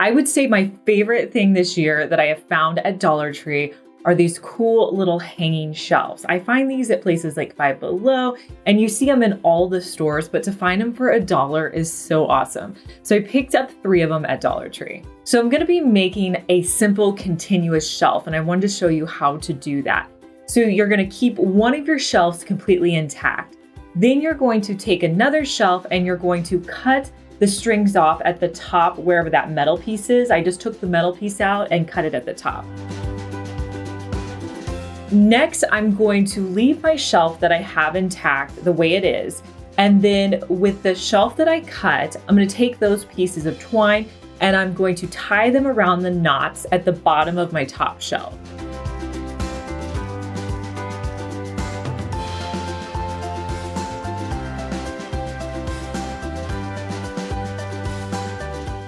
I would say my favorite thing this year that I have found at Dollar Tree are these cool little hanging shelves. I find these at places like Five Below, and you see them in all the stores, but to find them for $1 is so awesome. So I picked up 3 of them at Dollar Tree. So I'm gonna be making a simple continuous shelf, and I wanted to show you how to do that. So you're gonna keep one of your shelves completely intact. Then you're going to take another shelf and you're going to cut the strings off at the top, wherever that metal piece is. I just took the metal piece out and cut it at the top. Next, I'm going to leave my shelf that I have intact the way it is. And then with the shelf that I cut, I'm going to take those pieces of twine and I'm going to tie them around the knots at the bottom of my top shelf.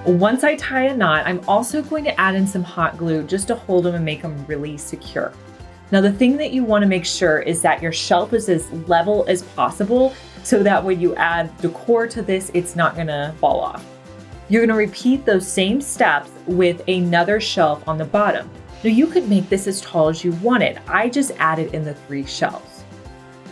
Once I tie a knot, I'm also going to add in some hot glue just to hold them and make them really secure. Now, the thing that you want to make sure is that your shelf is as level as possible so that when you add decor to this, it's not going to fall off. You're going to repeat those same steps with another shelf on the bottom. Now, you could make this as tall as you wanted. I just added in the 3 shelves.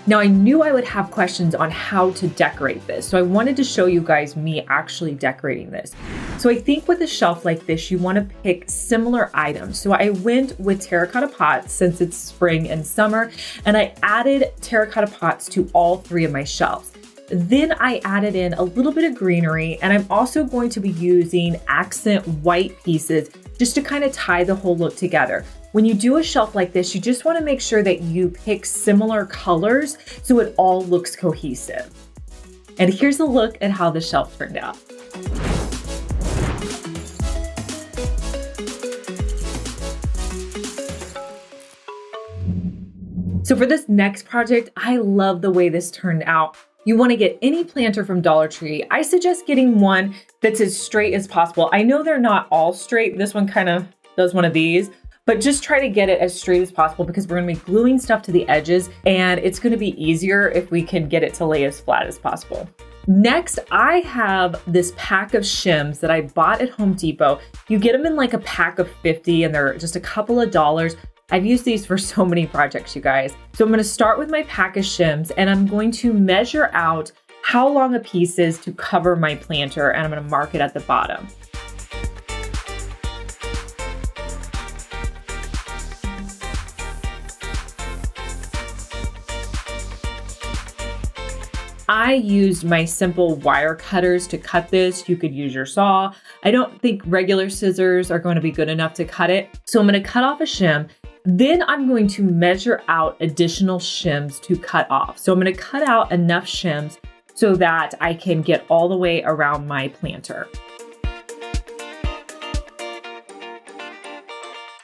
Now, I knew I would have questions on how to decorate this, so I wanted to show you guys me actually decorating this. So I think with a shelf like this, you want to pick similar items. So I went with terracotta pots since it's spring and summer, and I added terracotta pots to all 3 of my shelves. Then I added in a little bit of greenery, and I'm also going to be using accent white pieces just to kind of tie the whole look together. When you do a shelf like this, you just want to make sure that you pick similar colors so it all looks cohesive. And here's a look at how the shelf turned out. So for this next project, I love the way this turned out. You want to get any planter from Dollar Tree. I suggest getting one that's as straight as possible. I know they're not all straight. This one kind of does one of these, but just try to get it as straight as possible because we're going to be gluing stuff to the edges and it's going to be easier if we can get it to lay as flat as possible. Next, I have this pack of shims that I bought at Home Depot. You get them in like a pack of 50 and they're just a couple of dollars. I've used these for so many projects, you guys. So I'm going to start with my pack of shims and I'm going to measure out how long a piece is to cover my planter and I'm going to mark it at the bottom. I used my simple wire cutters to cut this. You could use your saw. I don't think regular scissors are going to be good enough to cut it. So I'm going to cut off a shim. Then I'm going to measure out additional shims to cut off. So I'm going to cut out enough shims so that I can get all the way around my planter.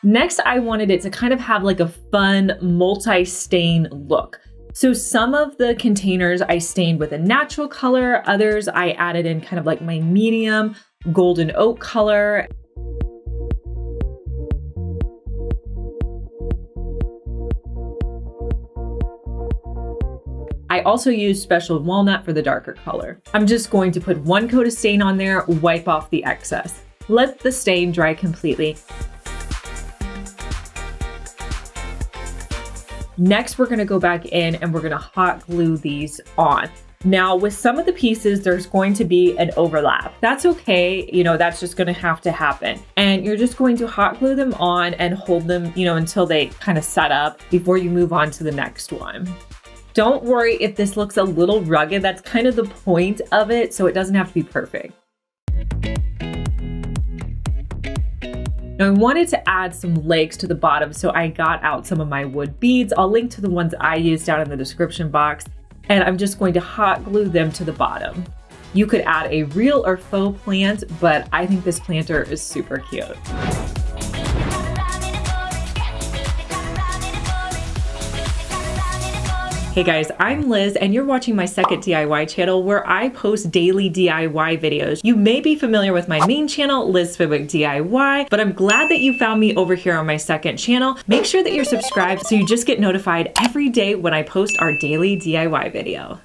Next, I wanted it to kind of have like a fun multi-stain look. So some of the containers I stained with a natural color, others I added in kind of like my medium golden oak color. I also used special walnut for the darker color. I'm just going to put 1 coat of stain on there, wipe off the excess. Let the stain dry completely. Next, we're going to go back in and we're going to hot glue these on. Now, with some of the pieces, there's going to be an overlap. That's okay. You know, that's just going to have to happen. And you're just going to hot glue them on and hold them, you know, until they kind of set up before you move on to the next one. Don't worry if this looks a little rugged. That's kind of the point of it, so it doesn't have to be perfect. Now I wanted to add some legs to the bottom, so I got out some of my wood beads. I'll link to the ones I used down in the description box, and I'm just going to hot glue them to the bottom. You could add a real or faux plant, but I think this planter is super cute. Hey guys, I'm Liz and you're watching my second DIY channel where I post daily DIY videos. You may be familiar with my main channel, Liz Fenwick DIY, but I'm glad that you found me over here on my second channel. Make sure that you're subscribed so you just get notified every day when I post our daily DIY video.